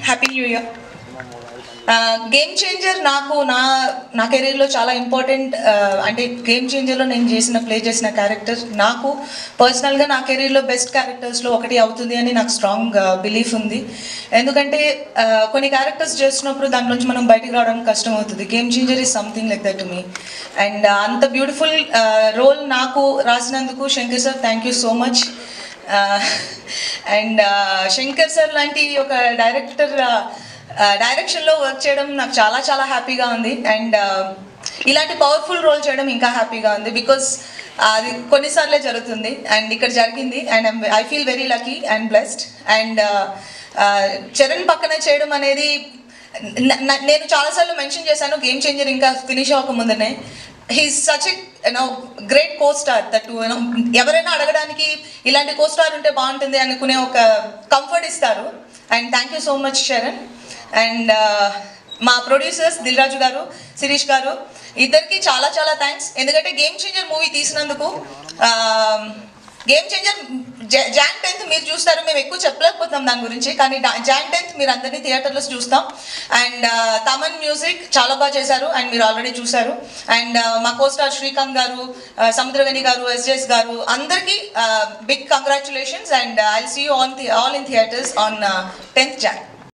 Happy new year. Game changer నాకు నా కెరీర్లో చాలా ఇంపార్టెంట్. అంటే గేమ్ చేంజర్లో నేను ప్లే చేసిన క్యారెక్టర్ నాకు పర్సనల్గా నా కెరీర్లో బెస్ట్ క్యారెక్టర్స్లో ఒకటి అవుతుంది అని నాకు స్ట్రాంగ్ బిలీఫ్ ఉంది. ఎందుకంటే కొన్ని క్యారెక్టర్స్ చేస్తున్నప్పుడు దాని నుంచి మనం బయటికి రావడానికి కష్టం అవుతుంది. Game Changer is something like that to me. And అంత బ్యూటిఫుల్ రోల్ నాకు రాసినందుకు Shankar sir thank you so much. And Shankar sir లాంటి ఒక డైరెక్షన్లో వర్క్ చేయడం నాకు చాలా చాలా హ్యాపీగా ఉంది. అండ్ ఇలాంటి పవర్ఫుల్ రోల్ చేయడం ఇంకా హ్యాపీగా ఉంది. బికాస్ అది కొన్నిసార్లే జరుగుతుంది అండ్ ఇక్కడ జరిగింది. And I feel very lucky and blessed. And Charan పక్కన చేయడం అనేది నేను చాలాసార్లు మెన్షన్ చేశాను. గేమ్ చేంజర్ ఇంకా ఫినిష్ అవ్వకముందనే he's such a great costar that ఎవరైనా అడగడానికి ఇలాంటి కో స్టార్ ఉంటే బాగుంటుంది అనుకునే ఒక కంఫర్ట్ ఇస్తారు. And thank you so much Charan. And మా ప్రొడ్యూసర్స్ దిల్ రాజు గారు, శిరీష్ గారు, ఇద్దరికి చాలా చాలా థ్యాంక్స్. ఎందుకంటే గేమ్ చేంజర్ మూవీ తీసినందుకు గేమ్ చేంజర్ జాన్ 10th మీరు చూస్తారు. మేము ఎక్కువ చెప్పలేకపోతాం దాని గురించి, కానీ జాన్ 10th మీరు అందరినీ థియేటర్లో చూస్తాం. అండ్ తమన్ మ్యూజిక్ చాలా బాగా చేశారు అండ్ మీరు ఆల్రెడీ చూశారు. అండ్ మా కోస్టార్ శ్రీకాంత్ గారు, సముద్రగని గారు, ఎస్జెస్ గారు, అందరికీ big congratulations. And I'll see you all in theatres on 10th Jan.